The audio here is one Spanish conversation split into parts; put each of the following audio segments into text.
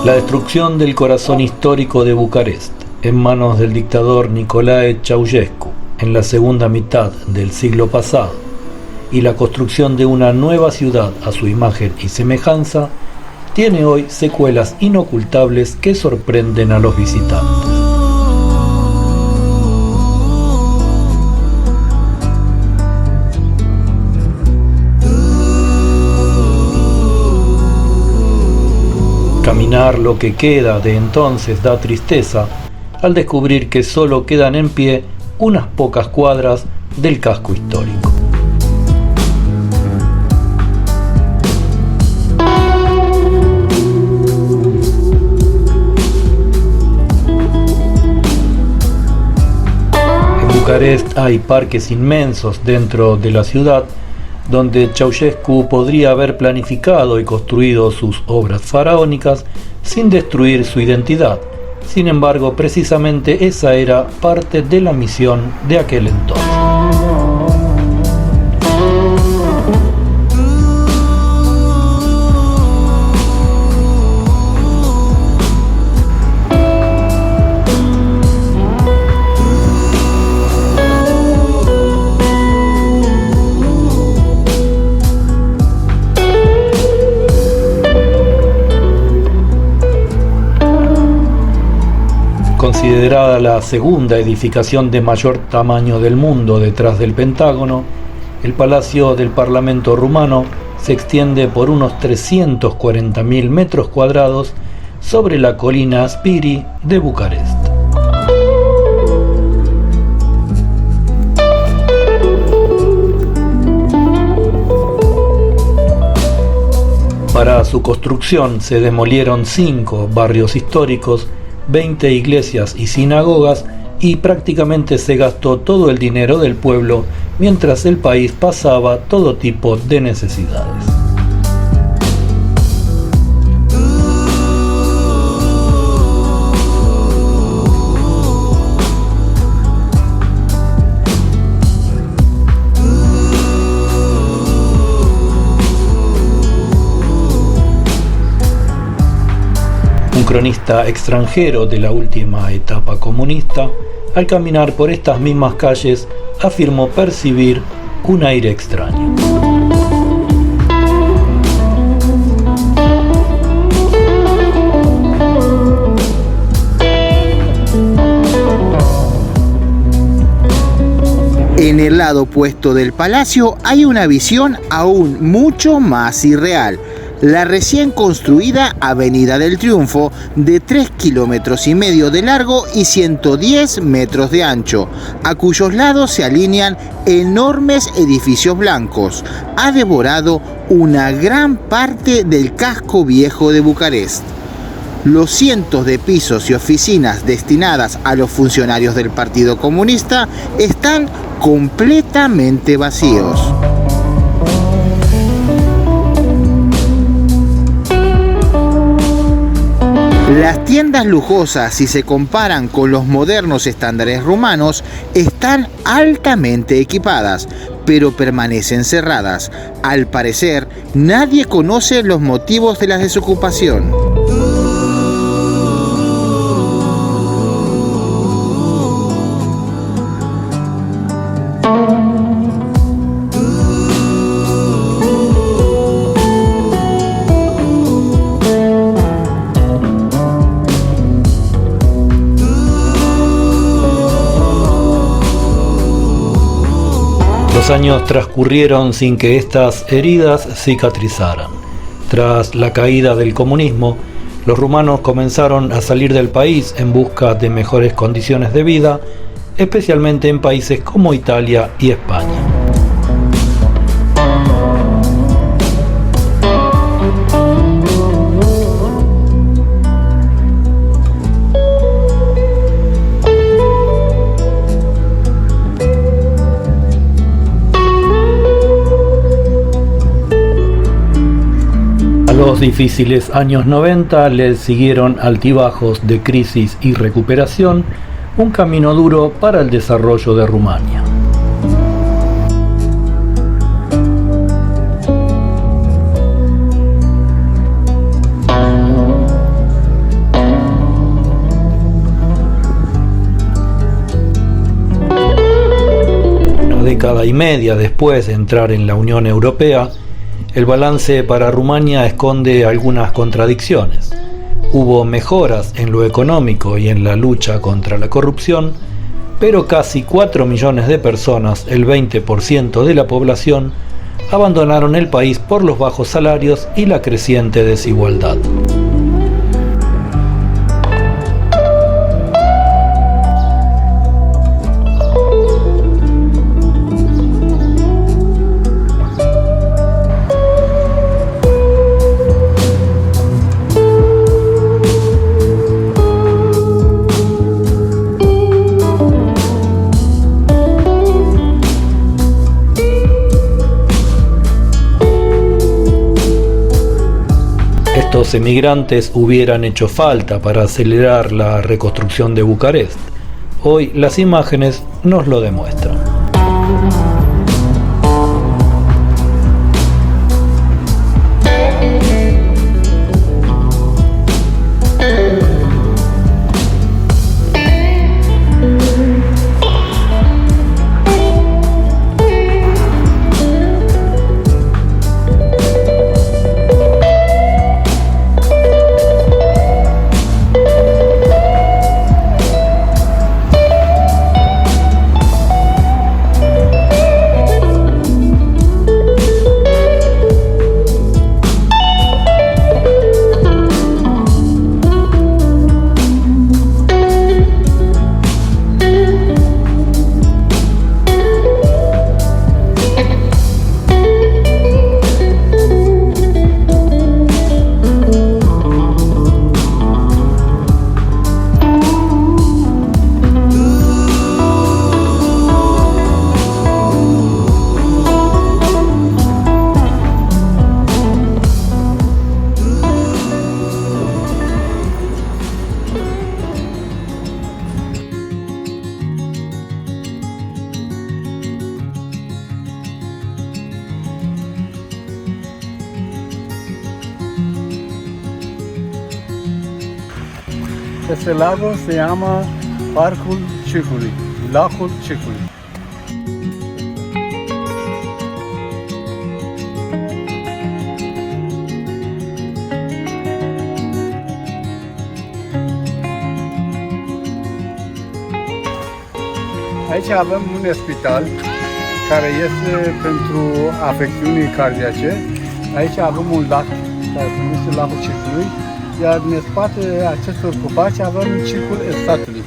La destrucción del corazón histórico de Bucarest en manos del dictador Nicolae Ceausescu en la segunda mitad del siglo pasado y la construcción de una nueva ciudad a su imagen y semejanza tiene hoy secuelas inocultables que sorprenden a los visitantes. Caminar lo que queda de entonces da tristeza al descubrir que solo quedan en pie unas pocas cuadras del casco histórico. En Bucarest hay parques inmensos dentro de la ciudad donde Ceausescu podría haber planificado y construido sus obras faraónicas sin destruir su identidad. Sin embargo, precisamente esa era parte de la misión de aquel entonces. Considerada la segunda edificación de mayor tamaño del mundo detrás del Pentágono, el Palacio del Parlamento rumano se extiende por unos 340.000 metros cuadrados sobre la colina Spiri de Bucarest. Para su construcción se demolieron 5 barrios históricos, 20 iglesias y sinagogas y prácticamente se gastó todo el dinero del pueblo mientras el país pasaba todo tipo de necesidades. Un cronista extranjero de la última etapa comunista, al caminar por estas mismas calles, afirmó percibir un aire extraño. En el lado opuesto del palacio hay una visión aún mucho más irreal. La recién construida Avenida del Triunfo, de 3,5 kilómetros de largo y 110 metros de ancho, a cuyos lados se alinean enormes edificios blancos, ha devorado una gran parte del casco viejo de Bucarest. Los cientos de pisos y oficinas destinadas a los funcionarios del Partido Comunista están completamente vacíos. Las tiendas lujosas, si se comparan con los modernos estándares rumanos, están altamente equipadas, pero permanecen cerradas. Al parecer, nadie conoce los motivos de la desocupación. Los años transcurrieron sin que estas heridas cicatrizaran. Tras la caída del comunismo, los rumanos comenzaron a salir del país en busca de mejores condiciones de vida, especialmente en países como Italia y España. A los difíciles años 90 le siguieron altibajos de crisis y recuperación, un camino duro para el desarrollo de Rumania. década y media después de entrar en la Unión Europea, el balance para Rumania esconde algunas contradicciones. Hubo mejoras en lo económico y en la lucha contra la corrupción, pero casi 4 millones de personas, el 20% de la población, abandonaron el país por los bajos salarios y la creciente desigualdad. Estos emigrantes hubieran hecho falta para acelerar la reconstrucción de Bucarest. Hoy las imágenes nos lo demuestran. Este lago se llama Parcul Circului, Lacul Circului. Aici avem un spital care este pentru afecțiuni cardiace. Aici avem un lac care se numește Lacul Circului, iar în spatele acestor copaci avem Circul Statului.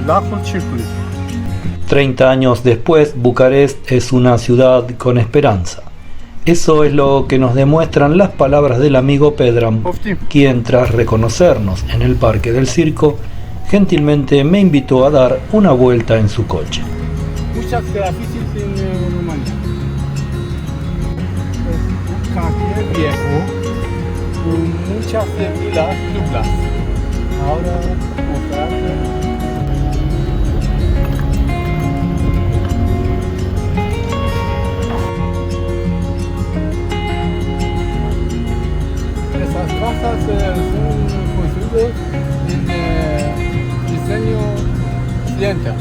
Lacul Circului. 30 años después, Bucarest es una ciudad con esperanza. Eso es lo que nos demuestran las palabras del amigo Pedram, quien tras reconocernos en el Parque del Circo, gentilmente me invitó a dar una vuelta en su coche. Muchas gracias en Rumania. Un cartier viejo con muchas villas duplas. Ahora son construidos en diseño occidental.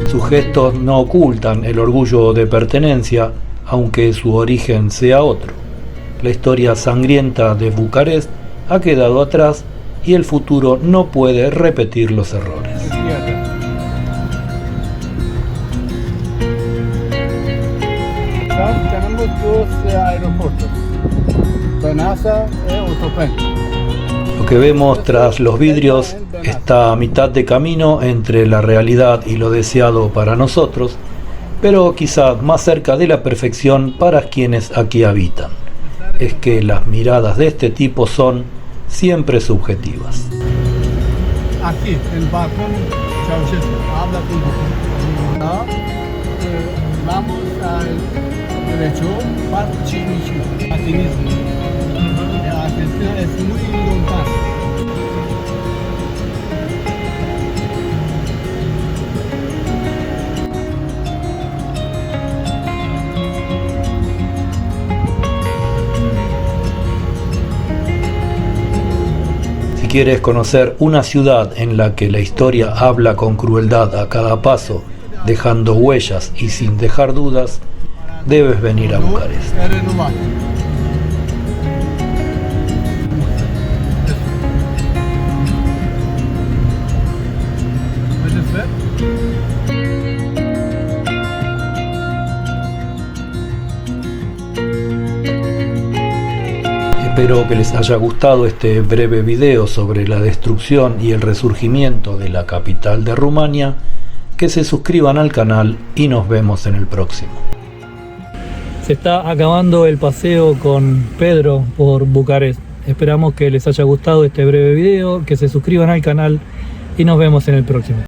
Sus gestos no ocultan el orgullo de pertenencia, aunque su origen sea otro. La historia sangrienta de Bucarest ha quedado atrás y el futuro no puede repetir los errores. Tenemos dos aeropuertos. Lo que vemos tras los vidrios está a mitad de camino entre la realidad y lo deseado para nosotros, pero quizás más cerca de la perfección para quienes aquí habitan. Es que las miradas de este tipo son siempre subjetivas. Aquí, el balcón Ceausescu, habla con vamos al derecho, Parcul Circului, asinismo. Es muy montano. quieres conocer una ciudad en la que la historia habla con crueldad a cada paso, dejando huellas y sin dejar dudas, debes venir a Bucarest. Espero que les haya gustado este breve video sobre la destrucción y el resurgimiento de la capital de Rumania, que se suscriban al canal y nos vemos en el próximo. Se está acabando el paseo con Pedro por Bucarest. Esperamos que les haya gustado este breve video, que se suscriban al canal y nos vemos en el próximo.